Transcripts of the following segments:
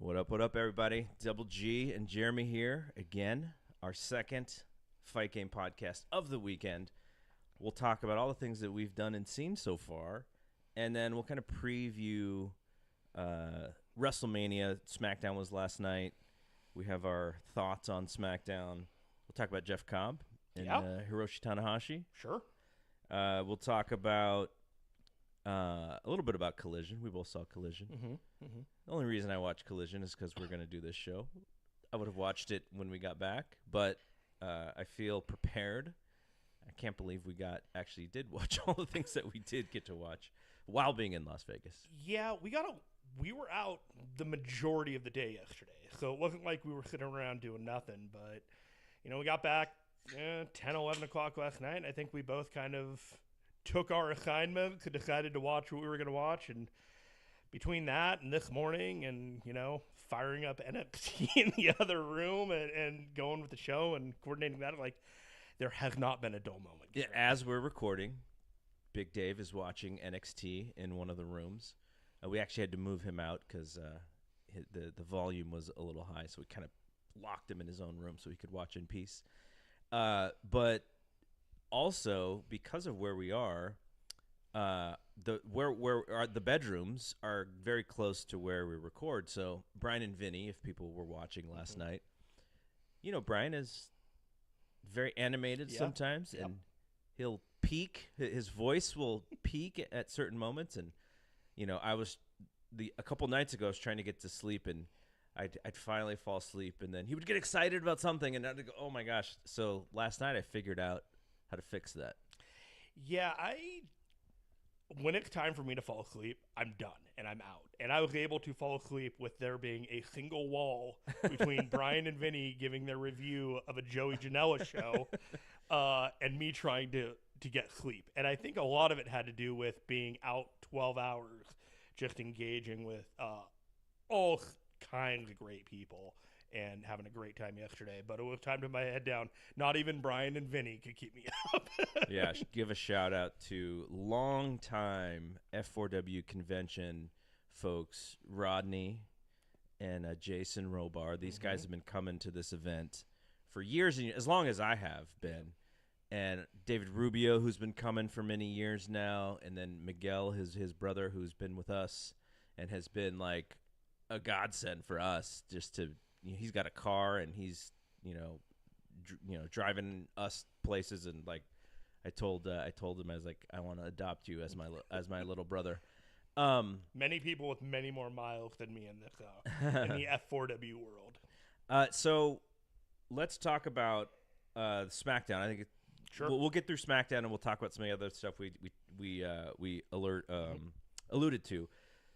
What up, everybody? Double G and Jeremy here again. Our second Fight Game podcast of the weekend. We'll talk about all the things that we've done and seen so far, and then we'll kind of preview WrestleMania. SmackDown was last night. We have our thoughts on SmackDown. We'll talk about Jeff Cobb and Hiroshi Tanahashi. Sure. We'll talk about a little bit about Collision. We both saw Collision. The only reason I watched Collision is because we're going to do this show. I would have watched it when we got back, but I feel prepared. I can't believe we actually did watch all the things that we did get to watch while being in Las Vegas. Yeah, we were out the majority of the day yesterday, so it wasn't like we were sitting around doing nothing. But we got back 10, 11 o'clock last night, and I think we both kind of took our assignments and decided to watch what we were going to watch. And between that and this morning and, firing up NXT in the other room and going with the show and coordinating that, there has not been a dull moment. Yeah, as we're recording, Big Dave is watching NXT in one of the rooms. We actually had to move him out because the volume was a little high, so we kind of locked him in his own room so he could watch in peace. But also, because of where we are, the bedrooms are very close to where we record. So Bryan and Vinny, if people were watching last night, Bryan is very animated sometimes, and he'll peak. His voice will peak at certain moments, and a couple nights ago I was trying to get to sleep, and I'd finally fall asleep, and then he would get excited about something, and I'd go, "Oh my gosh!" So last night I figured out how to fix that. Yeah, when it's time for me to fall asleep, I'm done and I'm out. And I was able to fall asleep with there being a single wall between Bryan and Vinny giving their review of a Joey Janela show and me trying to get sleep. And I think a lot of it had to do with being out 12 hours, just engaging with all kinds of great people and having a great time yesterday. But it was time to put my head down. Not even Bryan and Vinny could keep me up. Yeah, I should give a shout out to longtime F4W convention folks, Rodney and Jason Robar. These guys have been coming to this event for years, and as long as I have been. And David Rubio, who's been coming for many years now, and then Miguel, his brother, who's been with us and has been like a godsend for us. Just to, he's got a car and he's driving us places, and like I told him, I was like, I want to adopt you as my little brother. Many people with many more miles than me in this in the F4W world. So let's talk about SmackDown. I think sure. We'll get through SmackDown and we'll talk about some of the other stuff we alluded to.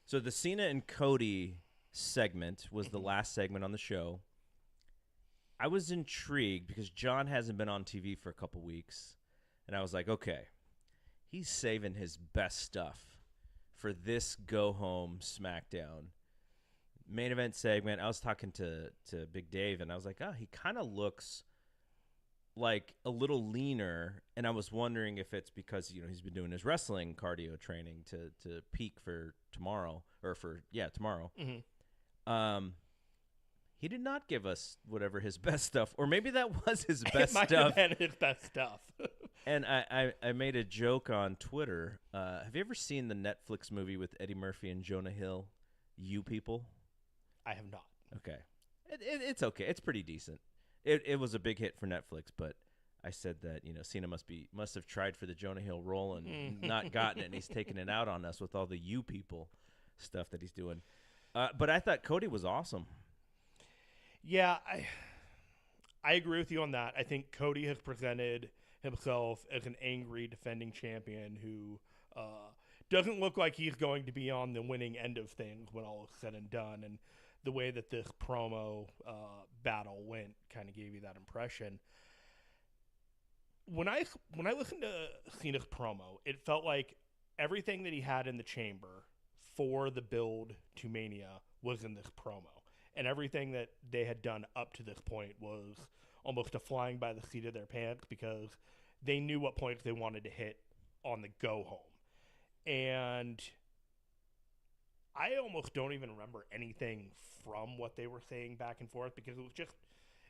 So the Cena and Cody segment was the last segment on the show. I was intrigued because John hasn't been on TV for a couple weeks, and I was like, okay, he's saving his best stuff for this go-home SmackDown. Main event segment, I was talking to Big Dave, and I was like, oh, he kind of looks like a little leaner, and I was wondering if it's because, he's been doing his wrestling cardio training to peak for tomorrow, tomorrow. He did not give us whatever his best stuff, or maybe that was his best stuff. It might have been his best stuff. And I made a joke on Twitter. Have you ever seen the Netflix movie with Eddie Murphy and Jonah Hill, You People? I have not. Okay. It's okay. It's pretty decent. It was a big hit for Netflix, but I said that, Cena must have tried for the Jonah Hill role and not gotten it, and he's taking it out on us with all the You People stuff that he's doing. But I thought Cody was awesome. Yeah, I agree with you on that. I think Cody has presented himself as an angry defending champion who doesn't look like he's going to be on the winning end of things when all is said and done. And the way that this promo battle went kind of gave you that impression. When I listened to Cena's promo, it felt like everything that he had in the chamber for the build to Mania was in this promo. And everything that they had done up to this point was almost a flying by the seat of their pants because they knew what points they wanted to hit on the go home. And I almost don't even remember anything from what they were saying back and forth because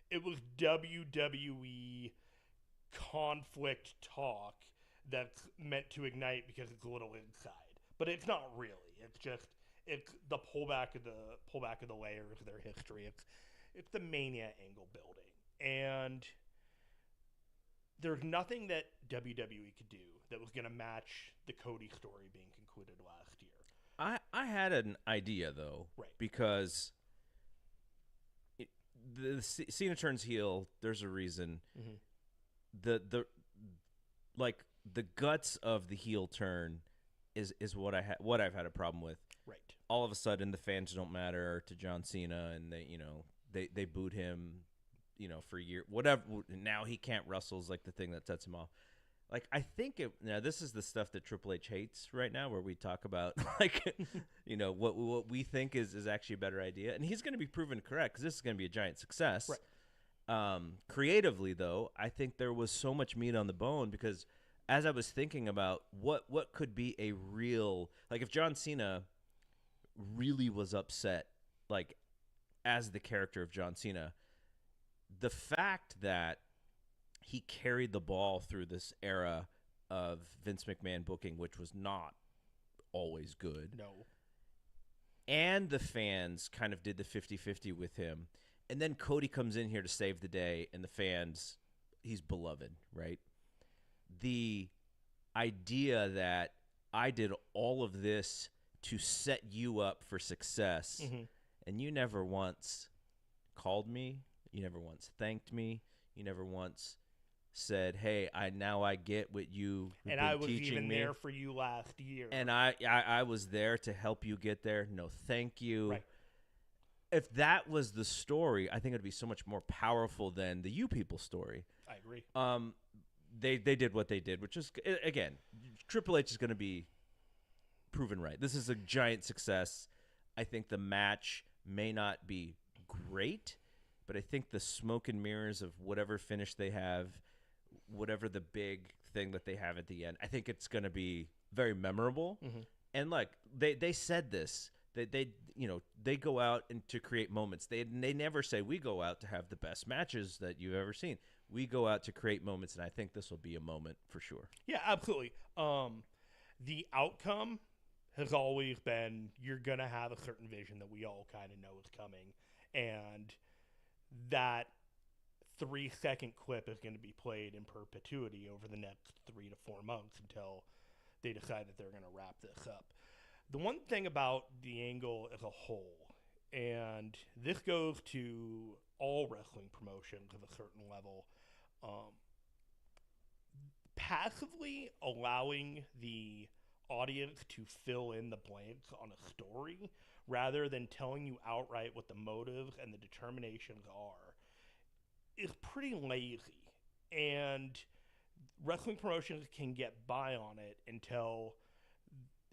it was WWE conflict talk that's meant to ignite because it's a little inside, but it's not really. It's the pullback of the layers of their history. It's the Mania angle building, and there's nothing that WWE could do that was going to match the Cody story being concluded last year. I had an idea though, Right? Because the Cena turns heel. There's a reason. Mm-hmm. The guts of the heel turn is what I've had a problem with. Right. All of a sudden, the fans don't matter to John Cena, and they booed him, for a year. Whatever. Now he can't wrestle is like the thing that sets him off. Like, I think this is the stuff that Triple H hates right now, where we talk about what we think is actually a better idea, and he's going to be proven correct because this is going to be a giant success. Right. Creatively, though, I think there was so much meat on the bone because as I was thinking about what could be a real, like, if John Cena really was upset, like, as the character of John Cena, the fact that he carried the ball through this era of Vince McMahon booking, which was not always good. No. And the fans kind of did the 50-50 with him. And then Cody comes in here to save the day, and the fans, he's beloved, right? The idea that I did all of this to set you up for success, and you never once called me, you never once thanked me, you never once said, "Hey, I get what you have and been I was teaching even me. there for you last year, And I was there to help you get there. No, thank you." Right. If that was the story, I think it would be so much more powerful than the You People story. I agree. They did what they did, which is, again, Triple H is going to be proven right. This is a giant success. I think the match may not be great, but I think the smoke and mirrors of whatever finish they have, whatever the big thing that they have at the end, I think it's going to be very memorable. And look, they said this. They go out and to create moments. They never say we go out to have the best matches that you've ever seen. We go out to create moments, and I think this will be a moment for sure. Yeah, absolutely. The outcome has always been you're going to have a certain vision that we all kind of know is coming, and that 3-second clip is going to be played in perpetuity over the next 3 to 4 months until they decide that they're going to wrap this up. The one thing about the angle as a whole, and this goes to all wrestling promotions of a certain level, passively allowing the audience to fill in the blanks on a story rather than telling you outright what the motives and the determinations are is pretty lazy. And wrestling promotions can get by on it until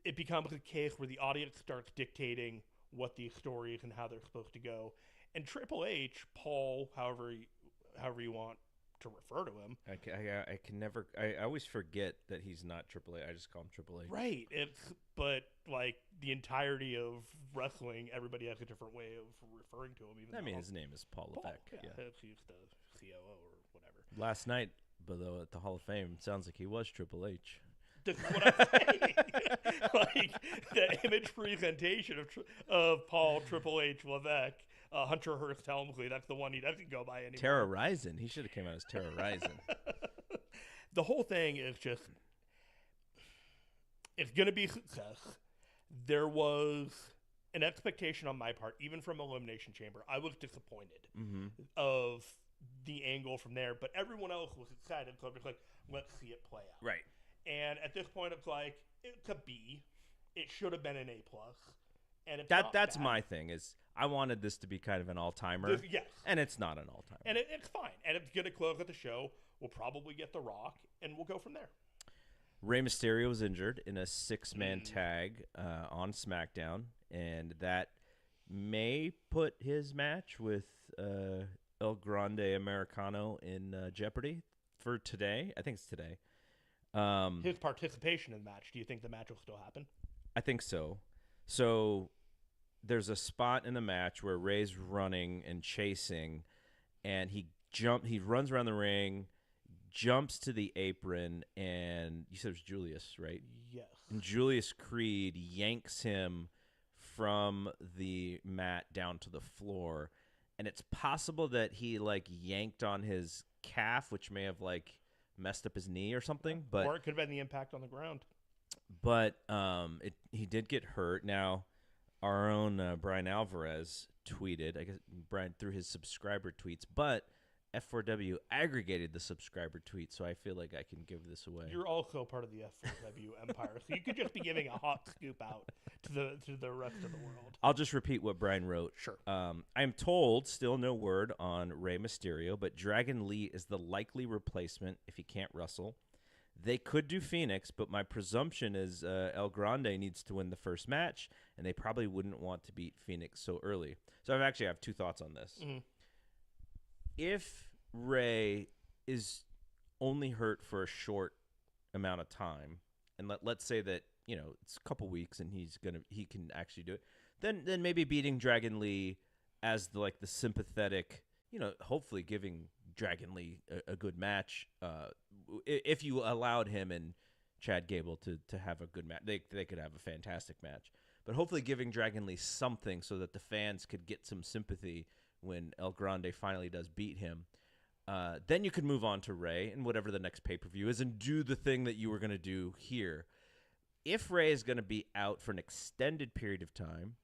it becomes a case where the audience starts dictating what the story is and how they're supposed to go. And Triple H, Paul, however you want to refer to him. I can never. I always forget that he's not Triple H. I just call him Triple H. Right. But like the entirety of wrestling, everybody has a different way of referring to him. Even his name is Paul Levesque. Yeah. He's the COO or whatever. Last night, though, at the Hall of Fame, sounds like he was Triple H. That's what I'm saying. Like the image presentation of Paul Triple H Levesque, Hunter Hearst Helmsley. That's the one he doesn't go by anymore. Terra Ryzing. He should have came out as Terra Ryzing. The whole thing is just, it's going to be a success. There was an expectation on my part, even from Elimination Chamber. I was disappointed of the angle from there, but everyone else was excited. So I was like, let's see it play out. Right. And at this point, it's like, it's a B. It should have been an A+. And it's that's my thing, is I wanted this to be kind of an all-timer. Yes. And it's not an all-timer. And it's fine. And it's going to close at the show. We'll probably get The Rock, and we'll go from there. Rey Mysterio was injured in a 6-man tag on SmackDown, and that may put his match with El Grande Americano in jeopardy for today. I think it's today. His participation in the match. Do you think the match will still happen? I think so. So there's a spot in the match where Rey's running and chasing, and he runs around the ring, jumps to the apron, and you said it was Julius, right? Yes. And Julius Creed yanks him from the mat down to the floor, and it's possible that he like yanked on his calf, which may have like messed up his knee or something. But or it could have been the impact on the ground. But he did get hurt. Now, our own Bryan Alvarez tweeted, I guess Bryan through his subscriber tweets, but F4W aggregated the subscriber tweets, so I feel like I can give this away. You're also part of the F4W empire, so you could just be giving a hot scoop out to the rest of the world. I'll just repeat what Bryan wrote. Sure. I am told, still no word on Rey Mysterio, but Dragon Lee is the likely replacement if he can't wrestle. They could do Phoenix, but my presumption is El Grande needs to win the first match, and they probably wouldn't want to beat Phoenix so early. So I have two thoughts on this. Mm-hmm. If Rey is only hurt for a short amount of time, and let's say that it's a couple weeks and he can actually do it, then maybe beating Dragon Lee as the sympathetic, hopefully giving Dragon Lee a good match. If you allowed him and Chad Gable to have a good match, they could have a fantastic match. But hopefully giving Dragon Lee something so that the fans could get some sympathy when El Grande finally does beat him. Then you could move on to Rey and whatever the next pay-per-view is and do the thing that you were going to do here. If Rey is going to be out for an extended period of time,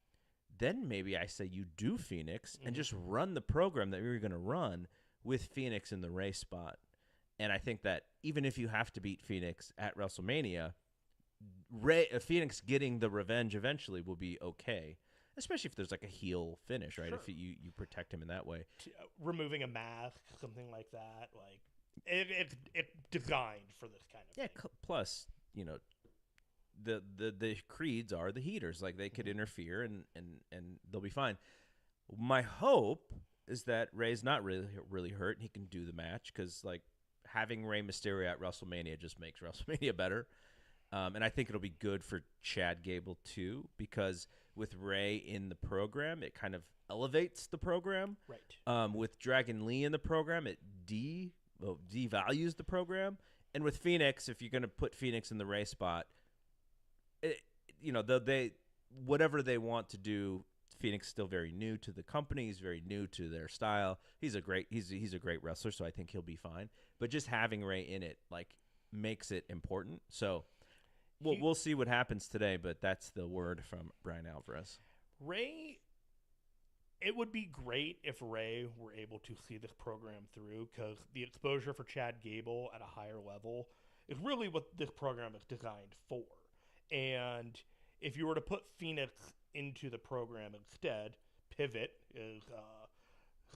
then maybe I say you do Phoenix and just run the program that you're going to run with Phoenix in the Rey spot. And I think that even if you have to beat Phoenix at WrestleMania, Phoenix getting the revenge eventually will be okay. Especially if there's like a heel finish, right? Sure. If you protect him in that way. Removing a mask, something like that. Like it's designed for this kind of thing. Plus, the Creeds are the heaters. Like they could interfere and they'll be fine. My hope is that Rey's not really hurt and he can do the match because like having Rey Mysterio at WrestleMania just makes WrestleMania better. And I think it'll be good for Chad Gable too because with Rey in the program, it kind of elevates the program. Right. With Dragon Lee in the program, it devalues the program. And with Phoenix, if you're going to put Phoenix in the Rey spot, whatever they want to do, Phoenix is still very new to the company. He's very new to their style. He's a great wrestler, so I think he'll be fine. But just having Rey in it makes it important. So we'll see what happens today, but that's the word from Bryan Alvarez. Rey, it would be great if Rey were able to see this program through because the exposure for Chad Gable at a higher level is really what this program is designed for. And if you were to put Phoenix into the program instead, pivot is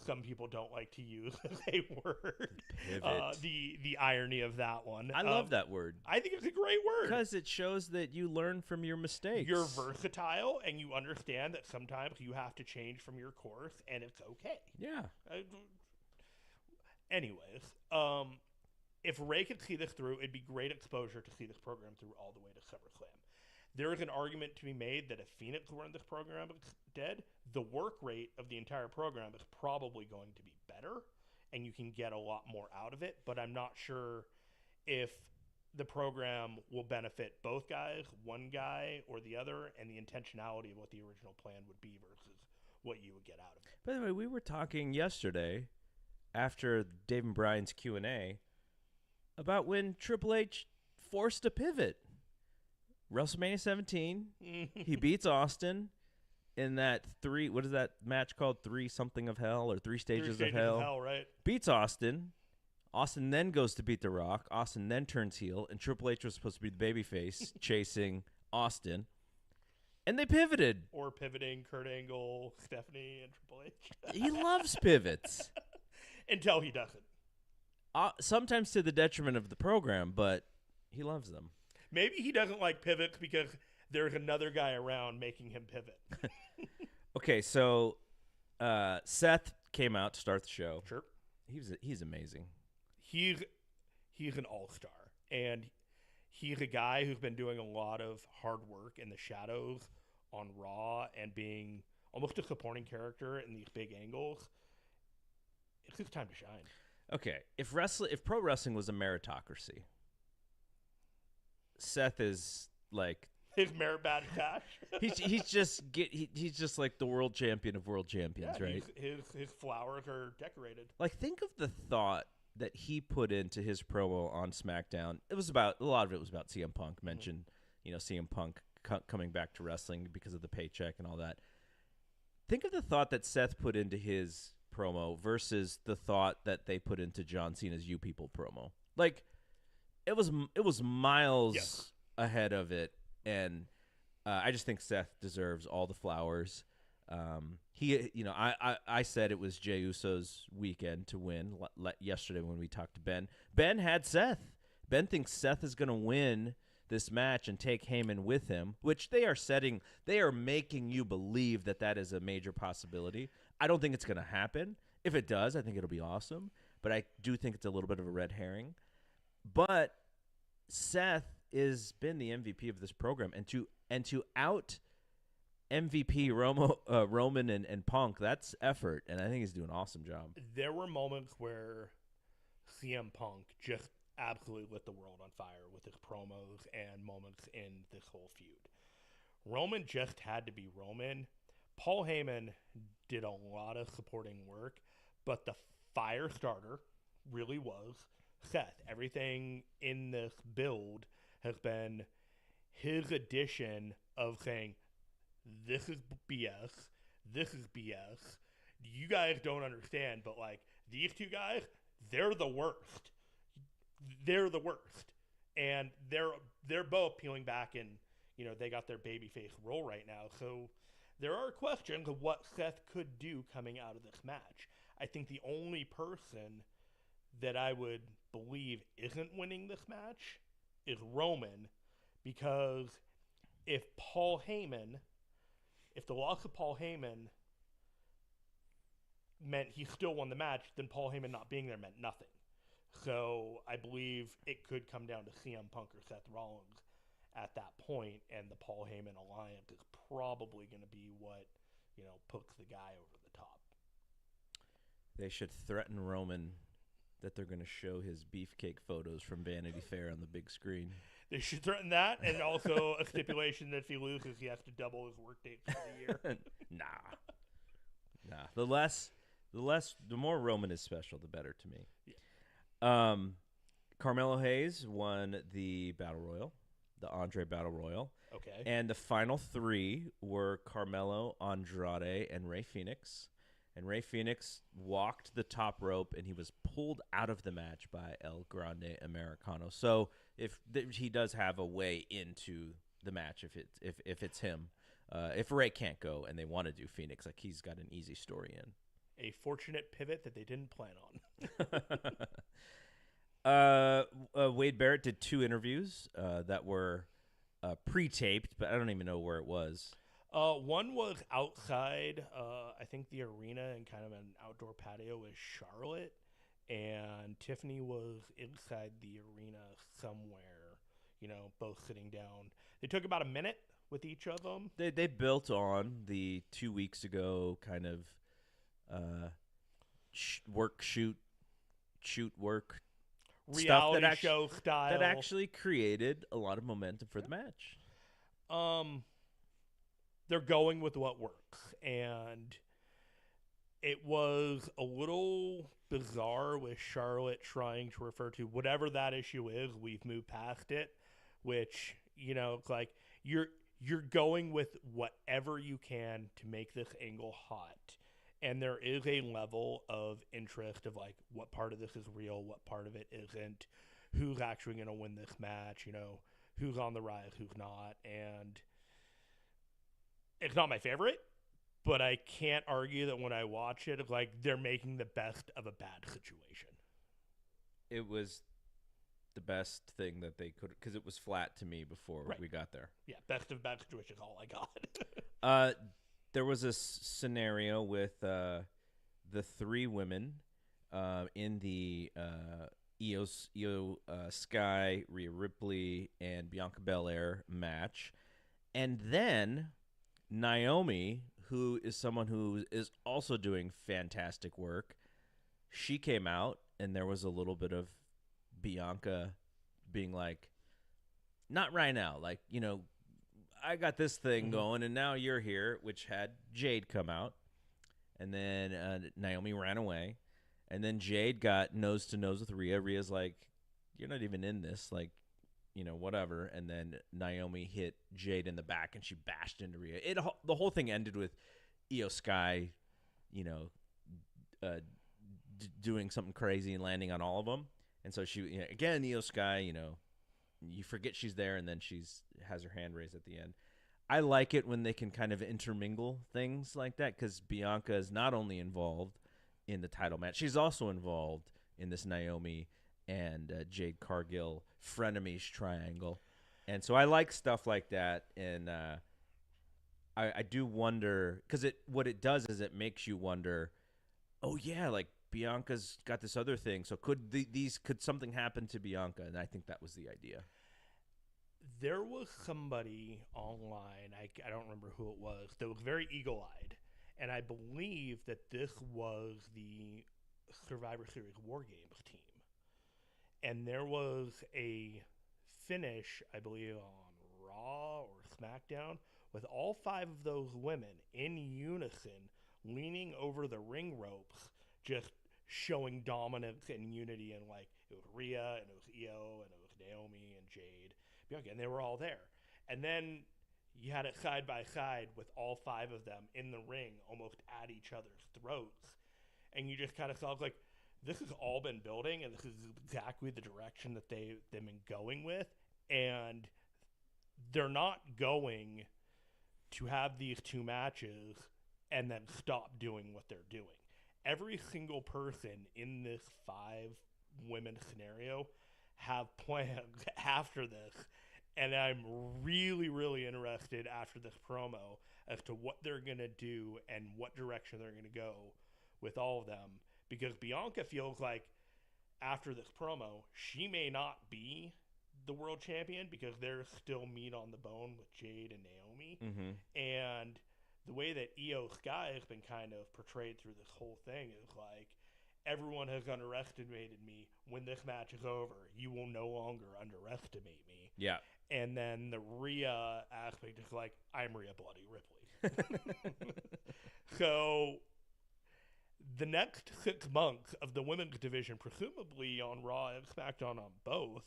some people don't like to use as a word. Pivot. The irony of that one. I love that word. I think it's a great word. Because it shows that you learn from your mistakes. You're versatile, and you understand that sometimes you have to change from your course, and it's okay. Yeah. Anyways, if Rey could see this through, it'd be great exposure to see this program through all the way to SummerSlam. There is an argument to be made that if Phoenix were in this program dead, the work rate of the entire program is probably going to be better, and you can get a lot more out of it. But I'm not sure if the program will benefit both guys, one guy or the other, and the intentionality of what the original plan would be versus what you would get out of it. By the way, we were talking yesterday after Dave and Bryan's Q&A about when Triple H forced a pivot. WrestleMania 17, he beats Austin in that what is that match called? 3 something of hell or 3 stages of hell. Right? Beats Austin. Austin then goes to beat The Rock. Austin then turns heel, and Triple H was supposed to be the babyface chasing Austin. And they pivoted. Or pivoting Kurt Angle, Stephanie, and Triple H. He loves pivots. Until he doesn't. Sometimes to the detriment of the program, but he loves them. Maybe he doesn't like pivots because there's another guy around making him pivot. Okay, so Seth came out to start the show. Sure. He's amazing. He's an all-star, and he's a guy who's been doing a lot of hard work in the shadows on Raw and being almost a supporting character in these big angles. It's his time to shine. Okay, if pro wrestling was a meritocracy, Seth is like his merit badge cash. he's just like the world champion of world champions, right? His flowers are decorated. Like, think of the thought that he put into his promo on SmackDown. It was about a lot of it was about CM Punk. Mentioned, CM Punk coming back to wrestling because of the paycheck and all that. Think of the thought that Seth put into his promo versus the thought that they put into John Cena's "You People" promo. Like, it was miles ahead of it, and I just think Seth deserves all the flowers. I said it was Jey Uso's weekend to win yesterday when we talked to Ben. Ben had Seth. Ben thinks Seth is going to win this match and take Heyman with him, which they are making you believe that is a major possibility. I don't think it's going to happen. If it does, I think it'll be awesome, but I do think it's a little bit of a red herring. But Seth has been the MVP of this program, and to out MVP Roman and Punk, that's effort, and I think he's doing an awesome job. There were moments where CM Punk just absolutely lit the world on fire with his promos and moments in this whole feud. Roman just had to be Roman. Paul Heyman did a lot of supporting work, but the fire starter really was Seth. Everything in this build has been his addition of saying, this is BS, this is BS, you guys don't understand, but like, these two guys, they're the worst. They're the worst. And they're both peeling back, and they got their babyface role right now. So there are questions of what Seth could do coming out of this match. I think the only person that I would believe isn't winning this match is Roman, because if the loss of Paul Heyman meant he still won the match, then Paul Heyman not being there meant nothing. So I believe it could come down to CM Punk or Seth Rollins at that point, and the Paul Heyman alliance is probably going to be what, puts the guy over the top. They should threaten Roman that they're going to show his beefcake photos from Vanity Fair on the big screen. They should threaten that, and also a stipulation that if he loses, he has to double his work dates for the year. Nah. The more Roman is special, the better to me. Yeah. Carmelo Hayes won the Battle Royal, the Andre Battle Royal. Okay. And the final three were Carmelo, Andrade, and Rey Fenix. And Rey Fenix walked the top rope, and he was pulled out of the match by El Grande Americano. So he does have a way into the match if it's him. If Rey can't go and they want to do Phoenix, like, he's got an easy story in. A fortunate pivot that they didn't plan on. Wade Barrett did 2 interviews that were pre-taped, but I don't even know where it was. One was outside, I think the arena, and kind of an outdoor patio with Charlotte, and Tiffany was inside the arena somewhere, both sitting down. They took about a minute with each of them. They built on the 2 weeks ago kind of shoot work reality stuff show style that actually created a lot of momentum for the match. They're going with what works, and it was a little bizarre with Charlotte trying to refer to whatever that issue is. We've moved past it, which, it's like you're going with whatever you can to make this angle hot. And there is a level of interest of, like, what part of this is real, what part of it isn't, who's actually going to win this match, who's on the rise, who's not. And it's not my favorite, but I can't argue that when I watch it, it's like they're making the best of a bad situation. It was the best thing that they could, because it was flat to me before we got there. Yeah, best of bad situation is all I got. There was a scenario with the 3 women in the Io Sky, Rhea Ripley, and Bianca Belair match. And then Naomi, who is someone who is also doing fantastic work, she came out, and there was a little bit of Bianca being like, not right now, like, I got this thing going, and now you're here, which had Jade come out. And then Naomi ran away. And then Jade got nose-to-nose with Rhea. Rhea's like, you're not even in this, like, whatever. And then Naomi hit Jade in the back, and she bashed into Rhea. The whole thing ended with Io Sky, doing something crazy and landing on all of them. And so she, again, Io Sky, you forget she's there, and then has her hand raised at the end. I like it when they can kind of intermingle things like that, because Bianca is not only involved in the title match, she's also involved in this Naomi and Jade Cargill frenemies triangle. And so I like stuff like that, and I do wonder, because what it does is it makes you wonder, oh yeah, like Bianca's got this other thing, so could something happen to Bianca? And I think that was the idea. There was somebody online, I don't remember who it was, that was very eagle-eyed, and I believe that this was the Survivor Series War Games team. And there was a finish, I believe, on Raw or SmackDown, with all 5 of those women in unison leaning over the ring ropes, just showing dominance and unity. And like, it was Rhea, and it was Io, and it was Naomi and Jade, Bianca, and they were all there. And then you had it side by side with all 5 of them in the ring, almost at each other's throats. And you just kind of saw, like, this has all been building, and this is exactly the direction that they've been going with. And they're not going to have these 2 matches and then stop doing what they're doing. Every single person in this 5-women scenario have plans after this. And I'm really, really interested after this promo as to what they're going to do and what direction they're going to go with all of them. Because Bianca feels like after this promo, she may not be the world champion, because there's still meat on the bone with Jade and Naomi. Mm-hmm. And the way that Io Sky has been kind of portrayed through this whole thing is like, everyone has underestimated me. When this match is over, you will no longer underestimate me. Yeah. And then the Rhea aspect is like, I'm Rhea Bloody Ripley. So the next 6 months of the women's division, presumably on Raw and SmackDown on both,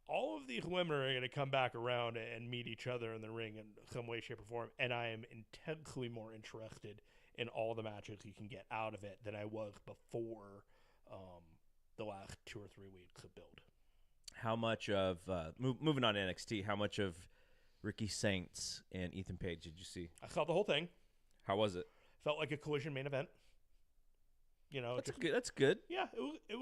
all of these women are going to come back around and meet each other in the ring in some way, shape, or form. And I am intensely more interested in all the matches you can get out of it than I was before the last 2 or 3 weeks of build. How much of, moving on to NXT, how much of Ricky Saints and Ethan Page did you see? I saw the whole thing. How was it? Felt like a Collision main event. That's good. Yeah, it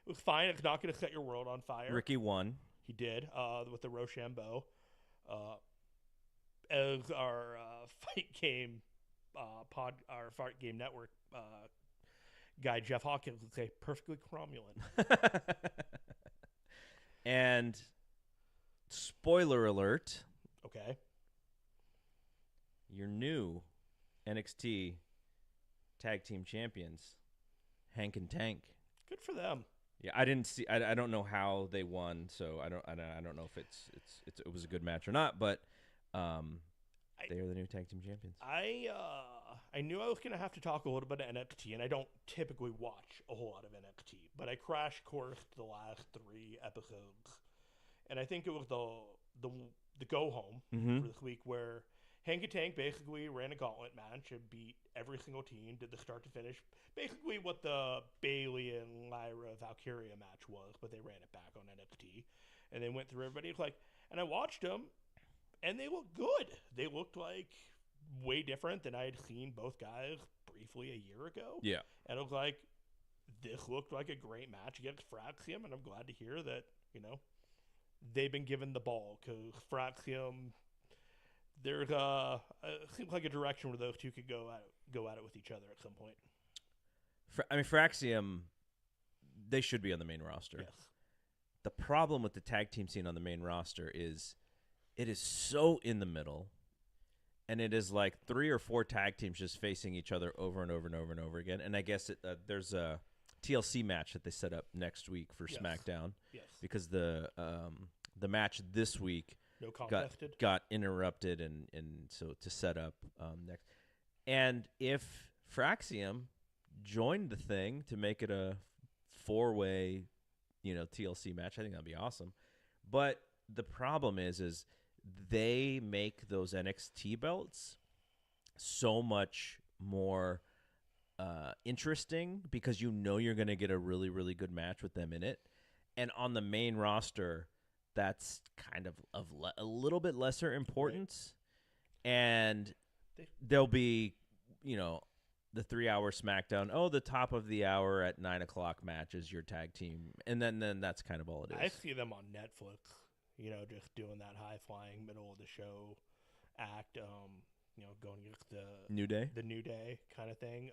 was fine. It's not going to set your world on fire. Ricky won. He did, with the Rochambeau. As our Fight Game our Fight Game Network guy Jeff Hawkins would say, perfectly cromulent. And spoiler alert. Okay. Your new NXT Tag Team Champions, Hank and Tank. Good for them. Yeah, I didn't see. I don't know how they won, so I don't know if it was a good match or not. But they are the new tag team champions. I knew I was going to have to talk a little bit of NXT, and I don't typically watch a whole lot of NXT, but I crash coursed the last 3 episodes, and I think it was the go home for this week where Hank and Tank basically ran a gauntlet match and beat every single team, did the start to finish, basically what the Bayley and Lyra Valkyria match was, but they ran it back on NXT, and they went through everybody. And I watched them, and they looked good. They looked like way different than I had seen both guys briefly a year ago. Yeah. And I was like, this looked like a great match against Fraxium, and I'm glad to hear that, they've been given the ball, because Fraxium, there's it seems like a direction where those two could go at it with each other at some point. Fraxium, they should be on the main roster. Yes. The problem with the tag team scene on the main roster is it is so in the middle, and it is like 3 or 4 tag teams just facing each other over and over and over and over again. And I guess there's a TLC match that they set up next week for SmackDown. Yes. Because the match this week got interrupted, and so to set up next. And if Fraxium joined the thing to make it a 4-way, TLC match, I think that'd be awesome. But the problem is they make those NXT belts so much more interesting because you're going to get a really, really good match with them in it. And on the main roster, that's kind of a little bit lesser importance. Right. And there'll be, the 3-hour SmackDown. Oh, the top of the hour at 9 o'clock match is your tag team. And then that's kind of all it is. I see them on Netflix, just doing that high-flying middle of the show act, going against the New Day kind of thing.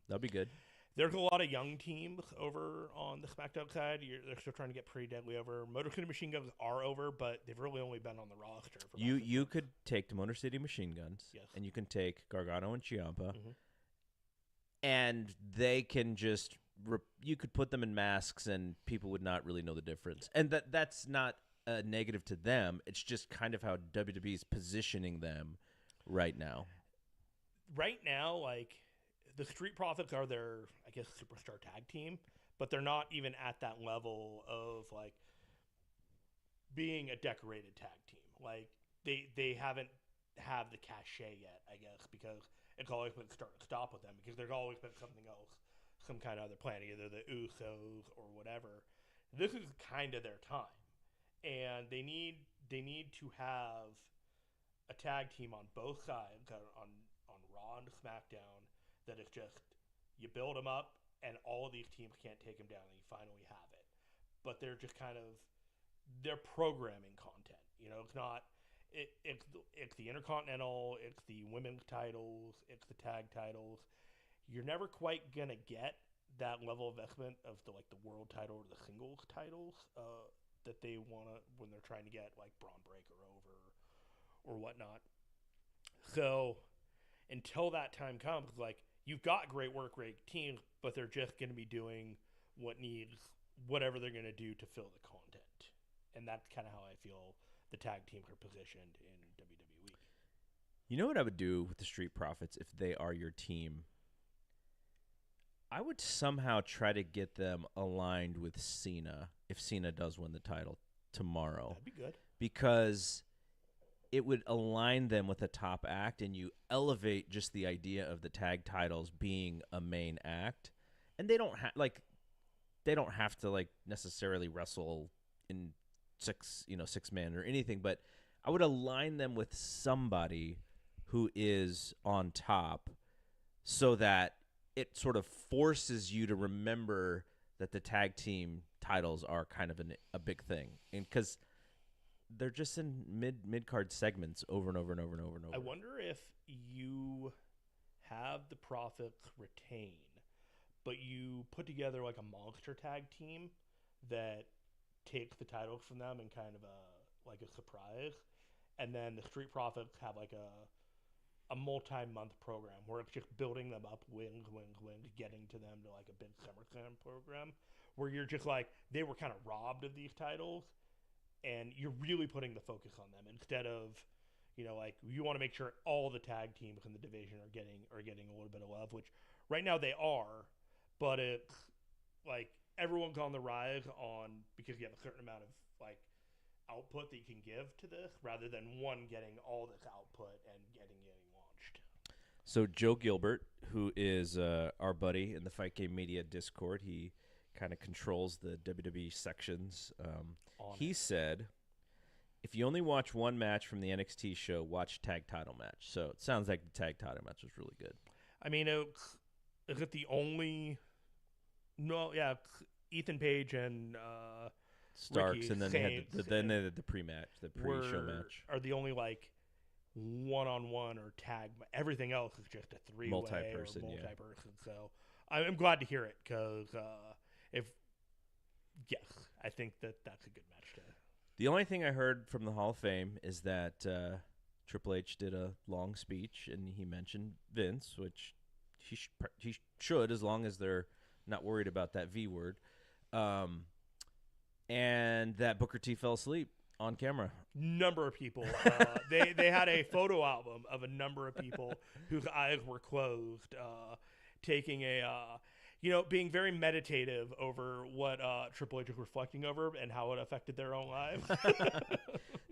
That'd be good. There's a lot of young teams over on the SmackDown side. They're still trying to get Pretty Deadly over. Motor City Machine Guns are over, but they've really only been on the roster. For you could take the Motor City Machine Guns, yes, and you can take Gargano and Ciampa, and they can just you could put them in masks, and people would not really know the difference. And that's not a negative to them. It's just kind of how WWE is positioning them right now. Right now, like, the Street Profits are their, I guess, superstar tag team, but they're not even at that level of, like, being a decorated tag team. Like, they haven't have the cachet yet, I guess, because it's always been start and stop with them, because there's always been something else, some kind of other plan, either the Usos or whatever. This is kind of their time, and they need to have a tag team on both sides, on Raw and SmackDown, that is just, you build them up, and all of these teams can't take them down, and you finally have it. But they're just they're programming content. It's not, it's the Intercontinental, it's the women's titles, it's the tag titles. You're never quite going to get that level of investment of the world title or the singles titles that they want to, when they're trying to get, like, Braun Breaker over or whatnot. So until that time comes, you've got great teams, but they're just going to be doing whatever they're going to do to fill the content. And that's kind of how I feel the tag teams are positioned in WWE. You know what I would do with the Street Profits if they are your team? I would somehow try to get them aligned with Cena if Cena does win the title tomorrow. That'd be good. Because it would align them with a top act, and you elevate just the idea of the tag titles being a main act. And they don't have to necessarily wrestle in six man or anything, but I would align them with somebody who is on top so that it sort of forces you to remember that the tag team titles are kind of a big thing. And because they're just in mid-card segments over and over and over and over and over. I wonder if you have the Profits retain, but you put together a monster tag team that takes the titles from them and kind of a surprise, and then the Street Profits have a multi-month program where it's just building them up, wings, getting to them to a big SummerSlam program where you're just they were kind of robbed of these titles. And you're really putting the focus on them instead of, you want to make sure all the tag teams in the division are getting a little bit of love, which right now they are, but it's everyone's on the rise because you have a certain amount of output that you can give to this rather than one getting all this output and getting launched. So Joe Gilbert, who is our buddy in the Fight Game Media Discord, he kind of controls the WWE sections. He said, if you only watch one match from the NXT show, watch tag title match. So it sounds like the tag title match was really good. I mean, is it the only? No, yeah, Ethan Page and Starks, Ricky and then they had the pre-match, the pre-show match. Are the only one-on-one or tag? Everything else is just a three-way multi-person. Yeah. So I'm glad to hear it because I think that's a good match. The only thing I heard from the Hall of Fame is that Triple H did a long speech, and he mentioned Vince, which he should, as long as they're not worried about that V word. And that Booker T fell asleep on camera. Number of people. They had a photo album of a number of people whose eyes were closed, taking being very meditative over what Triple H was reflecting over and how it affected their own lives.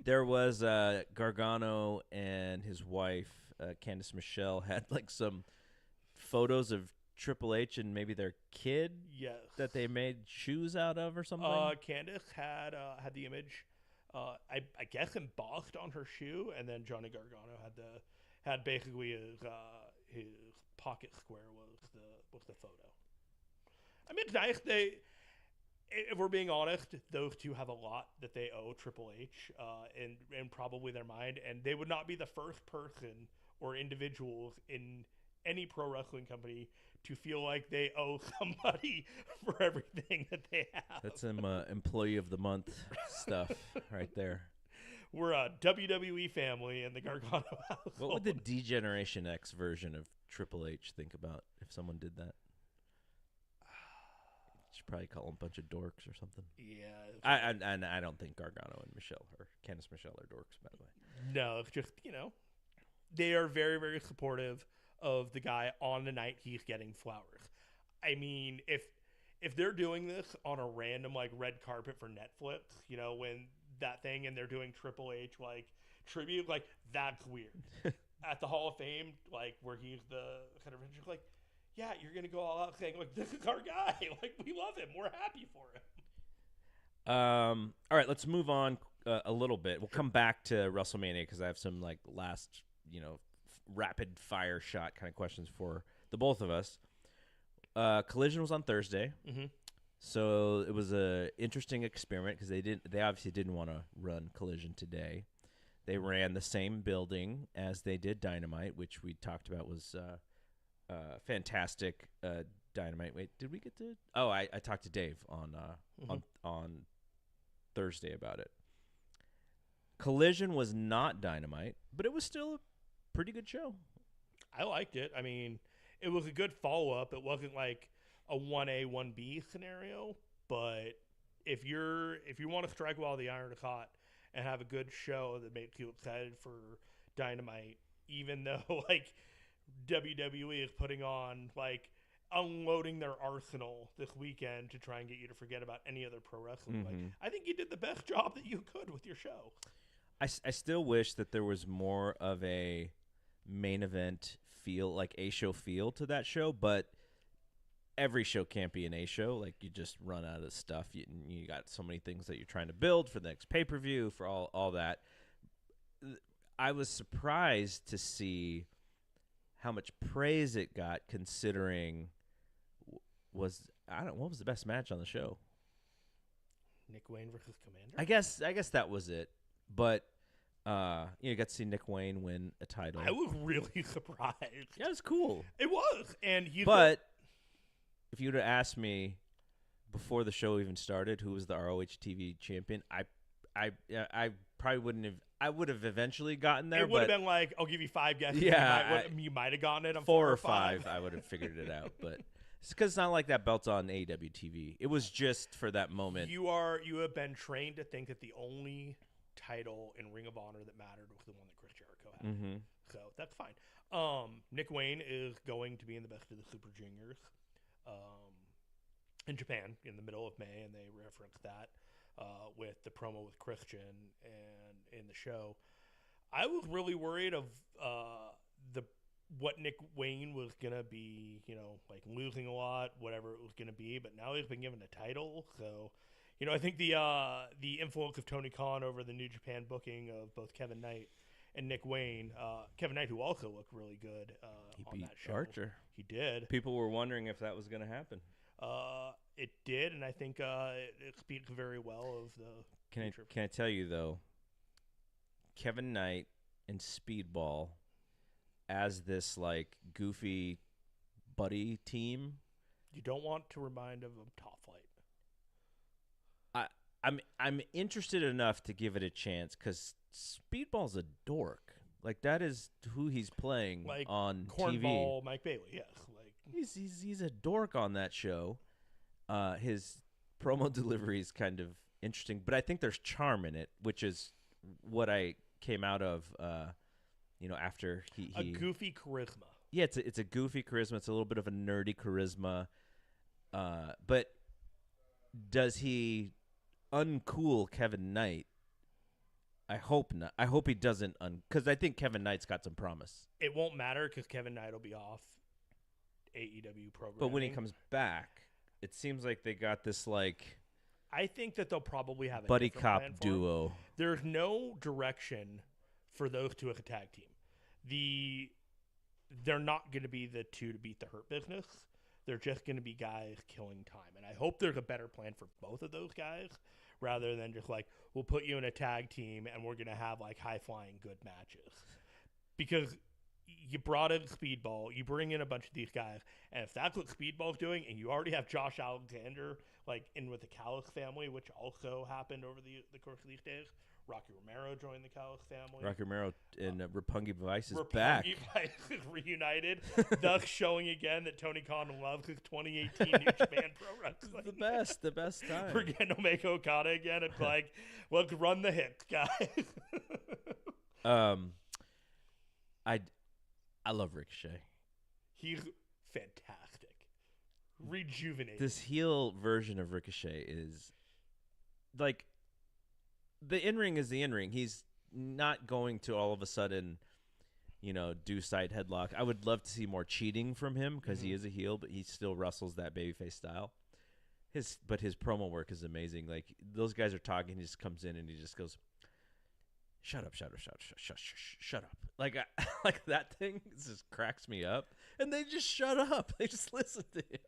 There was Gargano and his wife, Candice Michelle, had like some photos of Triple H and maybe their kid that they made shoes out of or something. Candice had the image, I guess embossed on her shoe, and then Johnny Gargano had basically his pocket square was the photo. I mean, it's nice. If we're being honest, those two have a lot that they owe Triple H, in probably their mind, and they would not be the first person or individuals in any pro wrestling company to feel like they owe somebody for everything that they have. That's some employee of the month stuff right there. We're a WWE family in the Gargano household. What would the D-Generation X version of Triple H think about if someone did that? Should probably call them a bunch of dorks or something. Yeah. I don't think Gargano and Michelle or Candice Michelle are dorks, by the way. No, it's just, they are very, very supportive of the guy on the night he's getting flowers. I mean, if they're doing this on a random like red carpet for Netflix, when that thing and they're doing Triple H like tribute, like that's weird. At the Hall of Fame, like where he's the kind of like, yeah, you're gonna go all out saying like this is our guy, like we love him, we're happy for him. All right, let's move on a little bit. We'll come back to WrestleMania because I have some like last rapid fire shot kind of questions for the both of us. Collision was on Thursday, so it was a interesting experiment because they obviously didn't want to run Collision today. They ran the same building as they did Dynamite, which we talked about was fantastic. Dynamite. Wait, did we get to? Oh, I talked to Dave on Thursday about it. Collision was not Dynamite, but it was still a pretty good show. I liked it. I mean, it was a good follow-up. It wasn't like a 1A, 1B scenario, but if you want to strike while the iron is hot and have a good show that makes you excited for Dynamite, even though like WWE is putting on like unloading their arsenal this weekend to try and get you to forget about any other pro wrestling. Like, I think you did the best job that you could with your show. I still wish that there was more of a main event feel, like a show feel to that show, but every show can't be an A show. Like, you just run out of stuff. You got so many things that you're trying to build for the next pay-per-view, for all that. I was surprised to see how much praise it got, considering what was the best match on the show? Nick Wayne versus Commander? I guess that was it. But you got to see Nick Wayne win a title. I was really surprised. Yeah, it was cool. It was. But if you'd have asked me before the show even started who was the ROH TV champion, I probably wouldn't have. I would have eventually gotten there. It would have been like, I'll give you 5 guesses. Yeah, you might have gotten it on 4 or 5. I would have figured it out, but it's because it's not like that belt's on AEW TV. It was just for that moment. You have been trained to think that the only title in Ring of Honor that mattered was the one that Chris Jericho had. So that's fine. Nick Wayne is going to be in the Best of the Super Juniors in Japan in the middle of May, and they referenced that with the promo with Christian and in the show. I was really worried of what Nick Wayne was gonna be, like losing a lot, whatever it was gonna be. But now he's been given a title, so I think the influence of Tony Khan over the New Japan booking of both Kevin Knight and Nick Wayne, Kevin Knight, who also looked really good on that show. Archer. He did. People were wondering if that was going to happen. It did, and I think it speaks very well of the. Can I tell you though, Kevin Knight and Speedball as this like goofy buddy team. You don't want to remind of a Top Flight. I'm interested enough to give it a chance because Speedball's a dork. Like that is who he's playing like on TV. Cornball Mike Bailey. Yes, like He's a dork on that show. His promo delivery is kind of interesting, but I think there's charm in it, which is what I came out of. After he a goofy charisma. Yeah, it's a goofy charisma. It's a little bit of a nerdy charisma. But does he uncool Kevin Knight? I hope not. I hope he doesn't, because I think Kevin Knight's got some promise. It won't matter because Kevin Knight will be off AEW programming. But when he comes back, it seems like they got this like I think that they'll probably have a buddy different cop plan for duo. him. There's no direction for those two as a tag team. They're not going to be the two to beat the Hurt Business. They're just going to be guys killing time. And I hope there's a better plan for both of those guys rather than just like, we'll put you in a tag team and we're going to have like high-flying good matches. Because you brought in Speedball, you bring in a bunch of these guys, and if that's what Speedball's doing, and you already have Josh Alexander like in with the Callis family, which also happened over the course of these days, Rocky Romero joined the Callis family. Rocky Romero and Roppongi Vice is Roppongi back. Vice is reunited, thus showing again that Tony Khan loves his 2018 New Japan Pro Wrestling. The best time. We're getting Omega Okada again. It's like, let's run the hits, guys. I love Ricochet. He's fantastic. Rejuvenated. This heel version of Ricochet is like the in-ring is the in-ring. He's not going to all of a sudden, do side headlock. I would love to see more cheating from him because he is a heel, but he still wrestles that babyface style. His promo work is amazing. Like those guys are talking, he just comes in and he just goes, "Shut up, shut up, shut up, shut up." Like like that thing just cracks me up. And they just shut up. They just listen to him.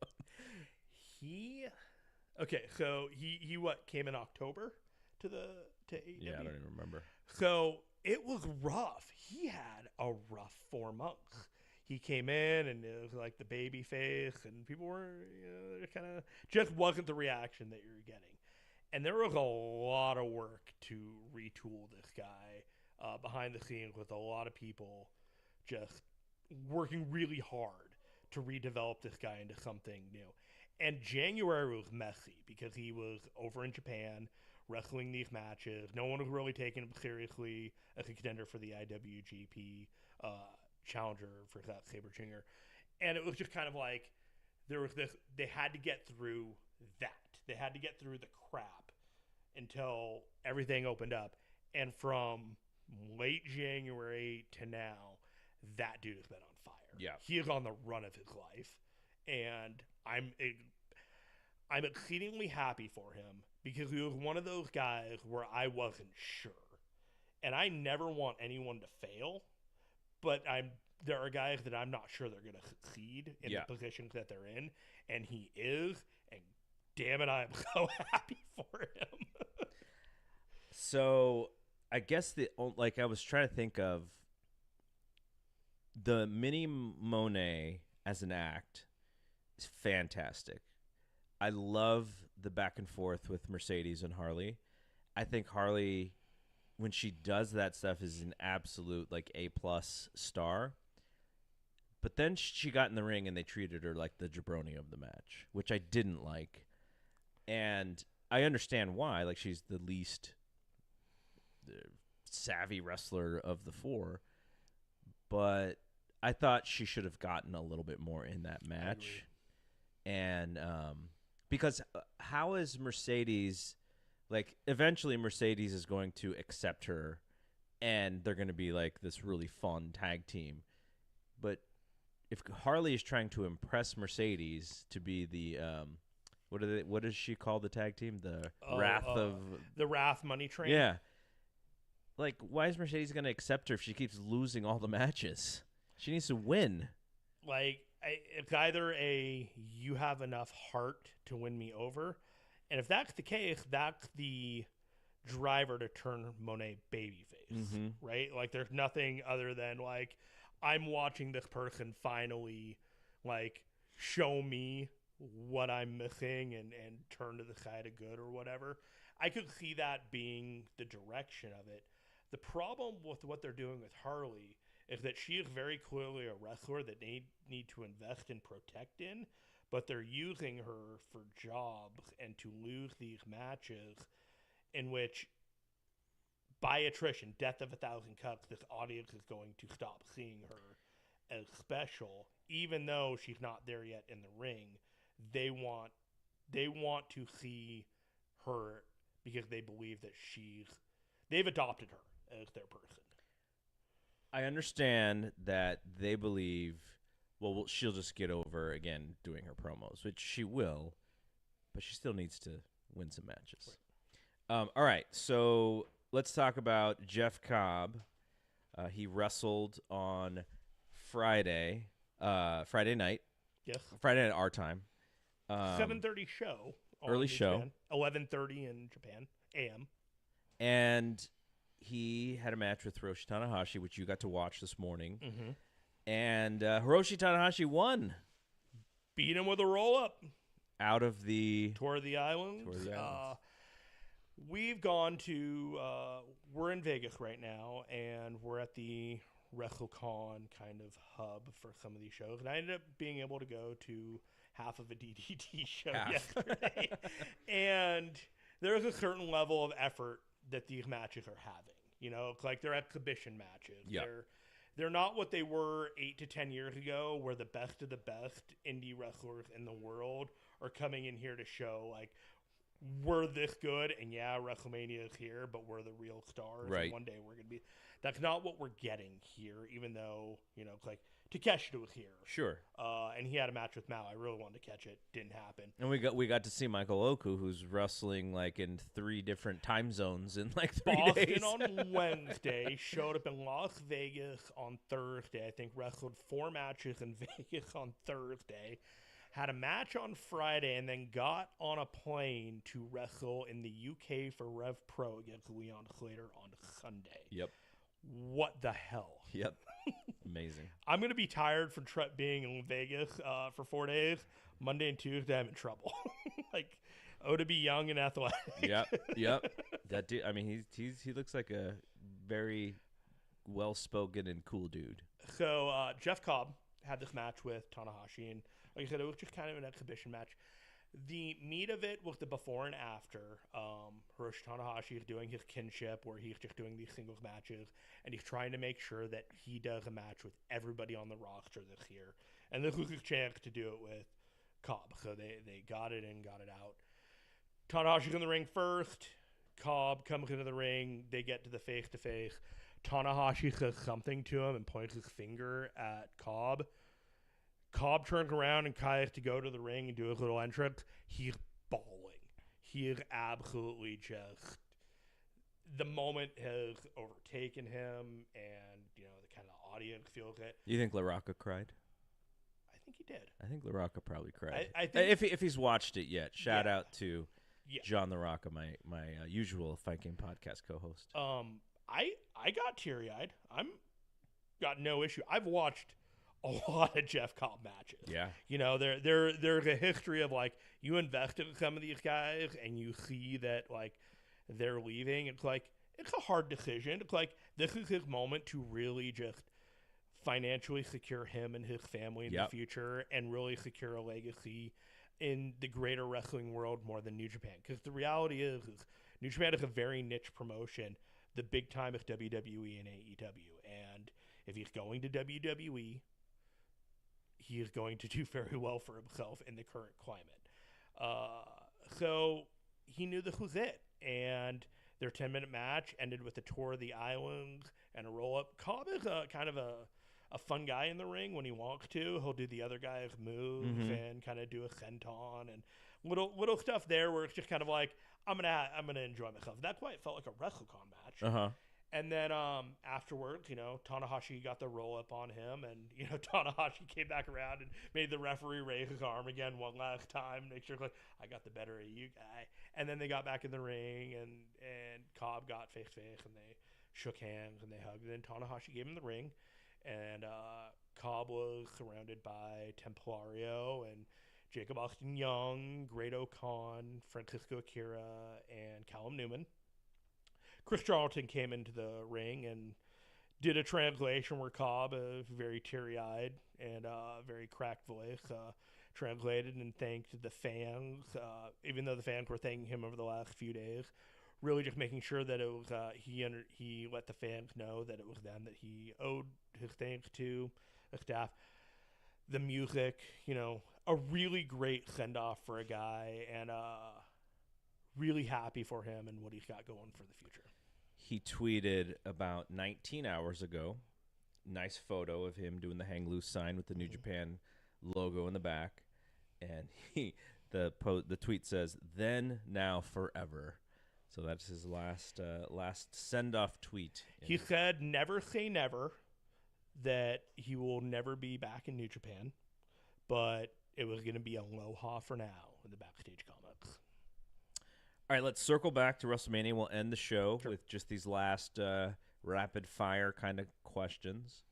So he came in October to AEW? Yeah, I don't even remember. So it was rough. He had a rough 4 months. He came in and it was like the baby face, and people were, kind of just wasn't the reaction that you're getting. And there was a lot of work to retool this guy behind the scenes with a lot of people just working really hard to redevelop this guy into something new. And January was messy because he was over in Japan wrestling these matches. No one was really taking him seriously as a contender for the IWGP challenger for that Sabre Jr. And it was just kind of like there was this, they had to get through that. They had to get through the crap until everything opened up. And from late January to now, that dude has been on fire. Yeah. He is on the run of his life. And I'm exceedingly happy for him because he was one of those guys where I wasn't sure. And I never want anyone to fail, but there are guys that I'm not sure they're going to succeed in the positions that they're in, and he is, and damn it, I'm so happy for him. So I guess I was trying to think of the Mini Monet as an act is fantastic. I love the back and forth with Mercedes and Harley. I think Harley, when she does that stuff, is an absolute like A+ star. But then she got in the ring and they treated her like the jabroni of the match, which I didn't like. And I understand why. Like she's the least savvy wrestler of the four. But I thought she should have gotten a little bit more in that match. And because how is Mercedes, like eventually Mercedes is going to accept her and they're going to be like this really fun tag team. But if Harley is trying to impress Mercedes to be the what does she call the tag team? The Wrath Money Train. Yeah. Like, why is Mercedes going to accept her if she keeps losing all the matches? She needs to win. Like, it's either you have enough heart to win me over, and if that's the case, that's the driver to turn Monet babyface, right? Like, there's nothing other than, like, I'm watching this person finally, like, show me what I'm missing and turn to the side of good or whatever. I could see that being the direction of it. The problem with what they're doing with Harley is that she is very clearly a wrestler that they need to invest and protect in, but they're using her for jobs and to lose these matches in which, by attrition, death of 1,000 cuts, this audience is going to stop seeing her as special, even though she's not there yet in the ring. They want to see her because they believe that they've adopted her as their person. I understand that they believe, well, she'll just get over again doing her promos, which she will, but she still needs to win some matches. Right. All right, so let's talk about Jeff Cobb. He wrestled on Friday night. Yes. Friday night our time. 7:30 show. Early show. 11:30 in Japan, AM. And he had a match with Hiroshi Tanahashi, which you got to watch this morning. Mm-hmm. And Hiroshi Tanahashi won. Beat him with a roll-up. Out of the... Tour of the Islands. We've gone to... we're in Vegas right now, and we're at the WrestleCon kind of hub for some of these shows. And I ended up being able to go to half of a DDT show yesterday. And there's a certain level of effort that these matches are having. You know, like they're exhibition matches. Yep. They're not what they were 8 to 10 years ago, where the best of the best indie wrestlers in the world are coming in here to show, like, we're this good, and yeah, WrestleMania is here, but we're the real stars. Right. And one day we're going to be... That's not what we're getting here, even though, you know, like, Takeshita was here. Sure. And he had a match with Mao. I really wanted to catch it. Didn't happen. And we got to see Michael Oku, who's wrestling like in 3 different time zones in like 3 days. Boston on Wednesday, showed up in Las Vegas on Thursday. I think wrestled 4 matches in Vegas on Thursday. Had a match on Friday, and then got on a plane to wrestle in the UK for Rev Pro against Leon Slater on Sunday. Yep. What the hell? Yep. Amazing. I'm going to be tired from being in Vegas for 4 days. Monday and Tuesday, I'm in trouble. Like, to be young and athletic. Yep. That dude, I mean, he looks like a very well-spoken and cool dude. So, Jeff Cobb had this match with Tanahashi, and like I said, it was just kind of an exhibition match. The meat of it was the before and after. Hiroshi Tanahashi is doing his kinship, where he's just doing these singles matches, and he's trying to make sure that he does a match with everybody on the roster this year. And this was his chance to do it with Cobb. So they got it in, got it out. Tanahashi's in the ring first. Cobb comes into the ring. They get to the face-to-face. Tanahashi says something to him and points his finger at Cobb. Cobb turns around and tries to go to the ring and do his little entrance. He's bawling. He is absolutely just... The moment has overtaken him, and, you know, the kind of audience feels it. You think LaRocca cried? I think he did. I think LaRocca probably cried. I think if he's watched it yet, shout out to John LaRocca, my usual Fight Game podcast co-host. I got teary-eyed. I'm got no issue. I've watched a lot of Jeff Cobb matches. Yeah. You know, there's a history of, like, you invest in some of these guys and you see that, like, they're leaving. It's like, it's a hard decision. It's like, this is his moment to really just financially secure him and his family in the future, and really secure a legacy in the greater wrestling world more than New Japan. Because the reality is New Japan is a very niche promotion. The big time is WWE and AEW. And if he's going to WWE, he is going to do very well for himself in the current climate. So he knew this was it. And their 10-minute match ended with a tour of the islands and a roll-up. Cobb is kind of a fun guy in the ring when he wants to. He'll do the other guy's moves and kind of do a senton and little stuff there where it's just kind of like, I'm gonna enjoy myself. That's why it felt like a WrestleCon match. And then afterwards, you know, Tanahashi got the roll up on him, and, you know, Tanahashi came back around and made the referee raise his arm again one last time, make sure, like, I got the better of you, guy. And then they got back in the ring, and Cobb got face to face, and they shook hands and they hugged. And then Tanahashi gave him the ring, and Cobb was surrounded by Templario and Jacob Austin Young, Great O'Khan, Francisco Akira, and Callum Newman. Chris Charlton came into the ring and did a translation where Cobb, very teary-eyed and very cracked voice, translated and thanked the fans, even though the fans were thanking him over the last few days. Really just making sure that it was he let the fans know that it was them that he owed his thanks to, the staff, the music, a really great send-off for a guy, and really happy for him and what he's got going for the future. He tweeted about 19 hours ago, nice photo of him doing the hang loose sign with the New Japan logo in the back, and the tweet says, "Then, now, forever." So that's his last send-off tweet. He said, "Never say never," that he will never be back in New Japan, but it was going to be aloha for now in the backstage comments. All right, let's circle back to WrestleMania. We'll end the show with just these last rapid-fire kind of questions.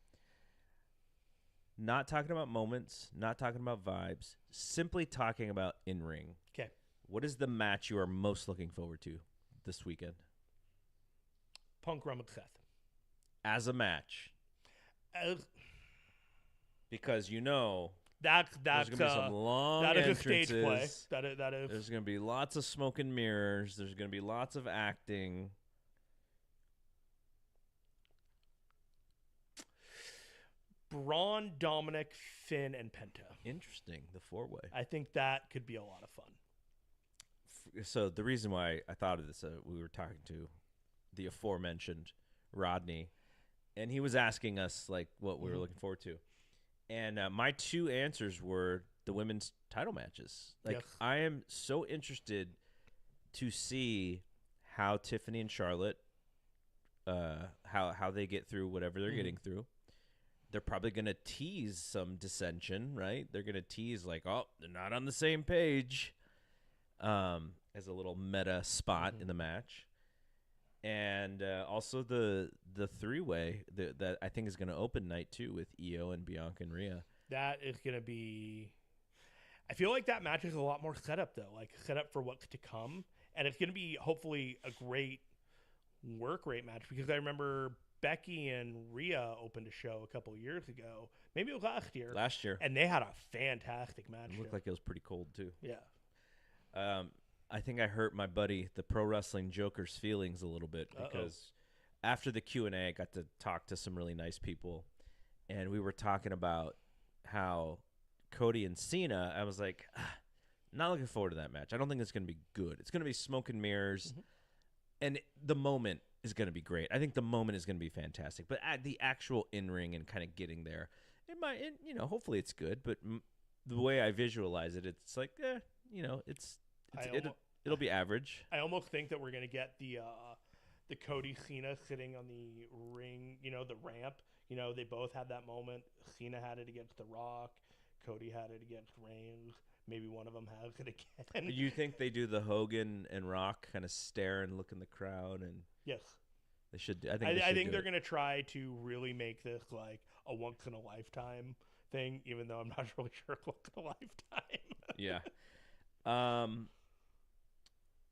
Not talking about moments, not talking about vibes, simply talking about in-ring. Okay. What is the match you are most looking forward to this weekend? Punk Roman Seth. As a match. Because that's there's going to be some long that is entrances. a stage play. That is. There's going to be lots of smoke and mirrors. There's going to be lots of acting. Braun, Dominic, Finn, and Penta. Interesting, the four-way. I think that could be a lot of fun. So the reason why I thought of this, we were talking to the aforementioned Rodney, and he was asking us like what we were looking forward to. And my two answers were the women's title matches. Like, yes. I am so interested to see how Tiffany and Charlotte, how they get through whatever they're getting through. They're probably going to tease some dissension, right? They're going to tease like, oh, they're not on the same page, as a little meta spot in the match. And also the three-way that I think is going to open night two with Io and Bianca and Rhea. That is going to be... I feel like that match is a lot more setup, though. Like, setup for what's to come. And it's going to be, hopefully, a great work rate match. Because I remember Becky and Rhea opened a show a couple years ago. Maybe it was last year. And they had a fantastic match. It looked like it was pretty cold, too. Yeah. I think I hurt my buddy, the Pro Wrestling Joker's feelings a little bit because after the Q&A, I got to talk to some really nice people, and we were talking about how Cody and Cena, I was like, not looking forward to that match. I don't think it's going to be good. It's going to be smoke and mirrors, and the moment is going to be great. I think the moment is going to be fantastic, but the actual in-ring and kind of getting there, hopefully it's good, but the way I visualize it, it's like, it'll be average. I almost think that we're gonna get the Cody Cena sitting on the ring, the ramp. They both had that moment. Cena had it against The Rock. Cody had it against Reigns. Maybe one of them has it again. You think they do the Hogan and Rock kind of stare and look in the crowd? And yes, they should. I think they're gonna try to really make this like a once in a lifetime thing, even though I'm not really sure once in a lifetime. Yeah.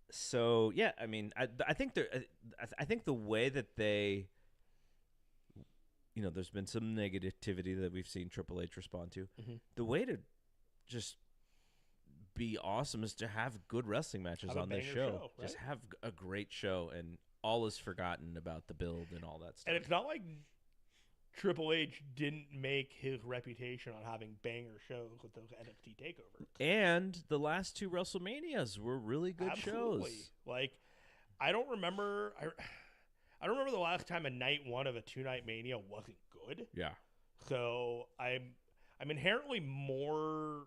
So yeah, I mean, I think the way that they, there's been some negativity that we've seen Triple H respond to. The way to just be awesome is to have good wrestling matches on this show. Right? Just have a great show, and all is forgotten about the build and all that stuff. And it's not like Triple H didn't make his reputation on having banger shows with those NXT takeovers. And the last two WrestleManias were really good shows. Like, I don't remember the last time a night one of a two-night Mania wasn't good. Yeah. So I'm inherently more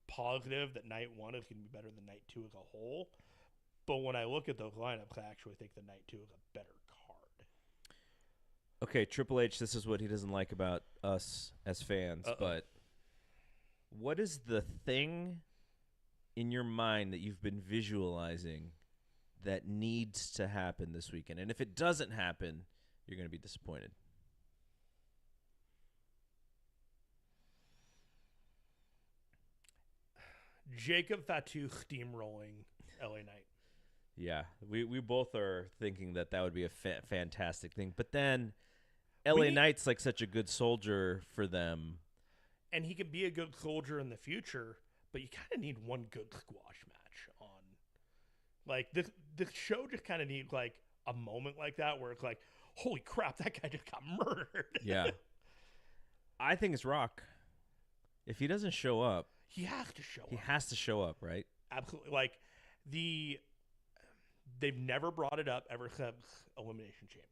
positive that night one is going to be better than night two as a whole. But when I look at those lineups, I actually think the night two is a better card. Okay, Triple H, this is what he doesn't like about us as fans, but what is the thing in your mind that you've been visualizing that needs to happen this weekend? And if it doesn't happen, you're going to be disappointed. Jacob Fatu steamrolling LA Knight. Yeah, we both are thinking that would be a fantastic thing. But then LA Knight's like such a good soldier for them. And he could be a good soldier in the future, but you kind of need one good squash match on. Like, this show just kind of needs, like, a moment like that where it's like, holy crap, that guy just got murdered. Yeah. I think it's Rock. If he doesn't show up. He has to show up. He has to show up, right? Absolutely. Like, they've never brought it up ever since Elimination Chamber.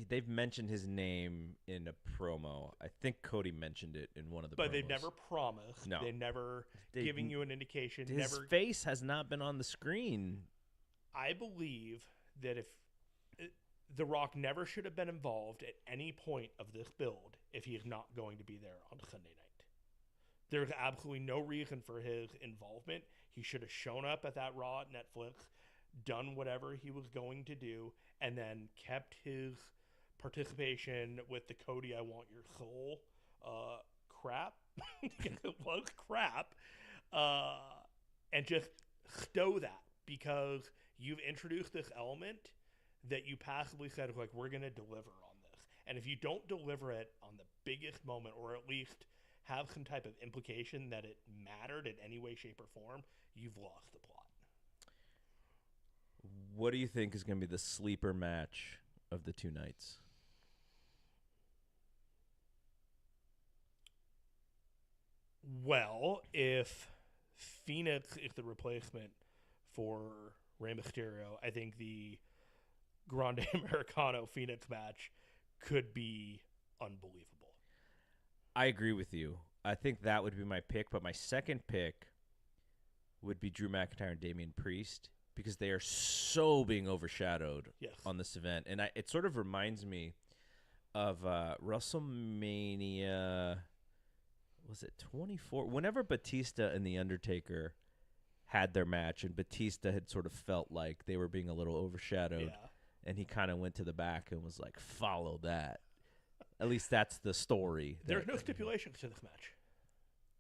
They've mentioned his name in a promo. I think Cody mentioned it in one of the promos. But they've never promised. No. They've never giving you an indication. His face has not been on the screen. I believe that if The Rock never should have been involved at any point of this build if he is not going to be there on Sunday night. There's absolutely no reason for his involvement. He should have shown up at that Raw at Netflix, done whatever he was going to do, and then kept his participation with the Cody I Want Your Soul crap. It was crap. And just stow that, because you've introduced this element that you passively said, like, we're going to deliver on this. And if you don't deliver it on the biggest moment, or at least have some type of implication that it mattered in any way, shape, or form, you've lost the plot. What do you think is going to be the sleeper match of the two nights? Well, if Phoenix is the replacement for Rey Mysterio, I think the Grande Americano Phoenix match could be unbelievable. I agree with you. I think that would be my pick, but my second pick would be Drew McIntyre and Damian Priest, because they are so being overshadowed on this event. And it sort of reminds me of WrestleMania, was it 24? Whenever Batista and The Undertaker had their match, and Batista had sort of felt like they were being a little overshadowed, and he kind of went to the back and was like, follow that. At least that's the story. There's no stipulations to this match.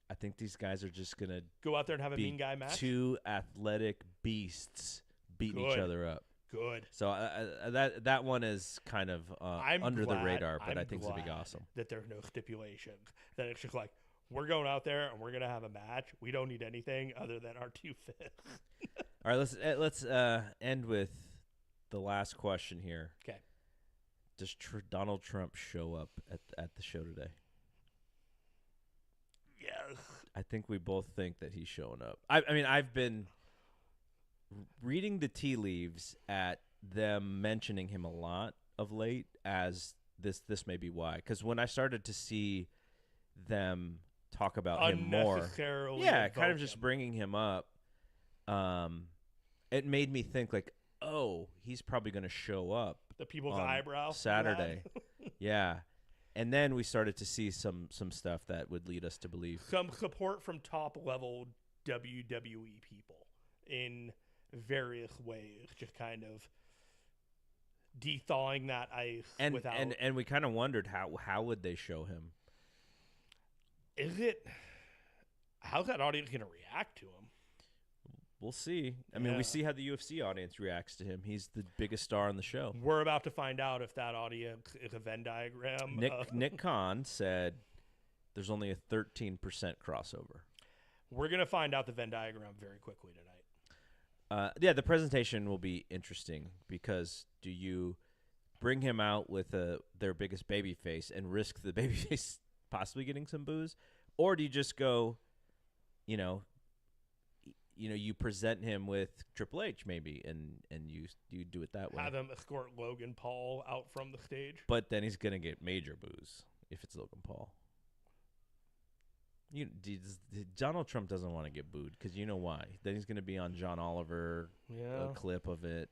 I think these guys are just going to go out there and have a mean guy match. Two athletic beasts beating each other up. Good. So that one is kind of under the radar, but I think it's going to be awesome. That there's no stipulations. That it's just like, we're going out there and we're going to have a match. We don't need anything other than our 2 fists. All right, let's end with the last question here. Okay. Does Donald Trump show up at the show today? Yes. I think we both think that he's showing up. I mean, I've been reading the tea leaves at them mentioning him a lot of late, as this may be why. Because when I started to see them talk about him more, kind of just bringing him up, it made me think like, oh, he's probably going to show up. The people's eyebrows Saturday. Yeah. And then we started to see some stuff that would lead us to believe some support from top level WWE people in various ways, just kind of de-thawing that ice. And we kind of wondered how would they show him? How's that audience going to react to him? We'll see. I mean, we see how the UFC audience reacts to him. He's the biggest star on the show. We're about to find out if that audience is a Venn diagram. Nick Khan said there's only a 13% crossover. We're going to find out the Venn diagram very quickly tonight. The presentation will be interesting, because do you bring him out with their biggest babyface and risk the babyface possibly getting some booze? Or do you just go, you present him with Triple H maybe, and you do it that way. Have him escort Logan Paul out from the stage. But then he's going to get major booze if it's Logan Paul. Donald Trump doesn't want to get booed, because you know why. Then he's going to be on John Oliver, a clip of it.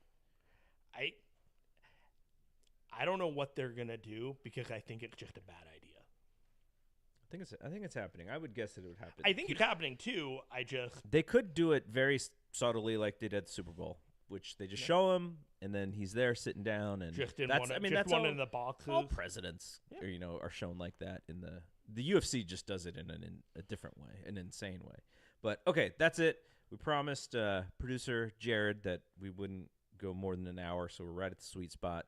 I don't know what they're going to do, because I think it's just a bad idea. I think it's happening. I would guess that it would happen. I think it's happening too. They could do it very subtly, like they did at the Super Bowl, which they just show him, and then he's there sitting down, and that's all, in the boxes. All presidents, are shown like that in the UFC. Just does it in a different way, an insane way. But okay, that's it. We promised producer Jared that we wouldn't go more than an hour, so we're right at the sweet spot.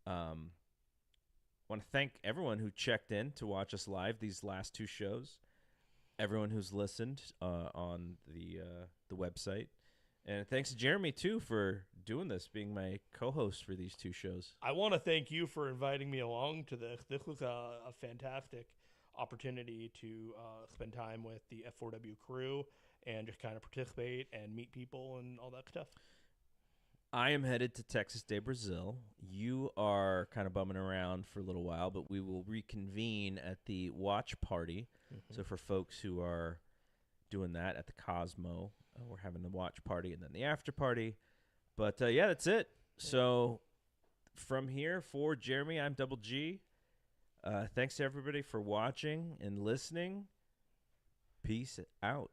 Want to thank everyone who checked in to watch us live these last 2 shows. Everyone who's listened on the website. And thanks to Jeremy, too, for doing this, being my co-host for these 2 shows. I want to thank you for inviting me along to this. This was a fantastic opportunity to spend time with the F4W crew and just kind of participate and meet people and all that stuff. I am headed to Texas de Brazil. You are kind of bumming around for a little while, but we will reconvene at the watch party. So for folks who are doing that at the Cosmo, we're having the watch party and then the after party. But, yeah, that's it. So from here, for Jeremy, I'm Double G. Thanks to everybody for watching and listening. Peace out.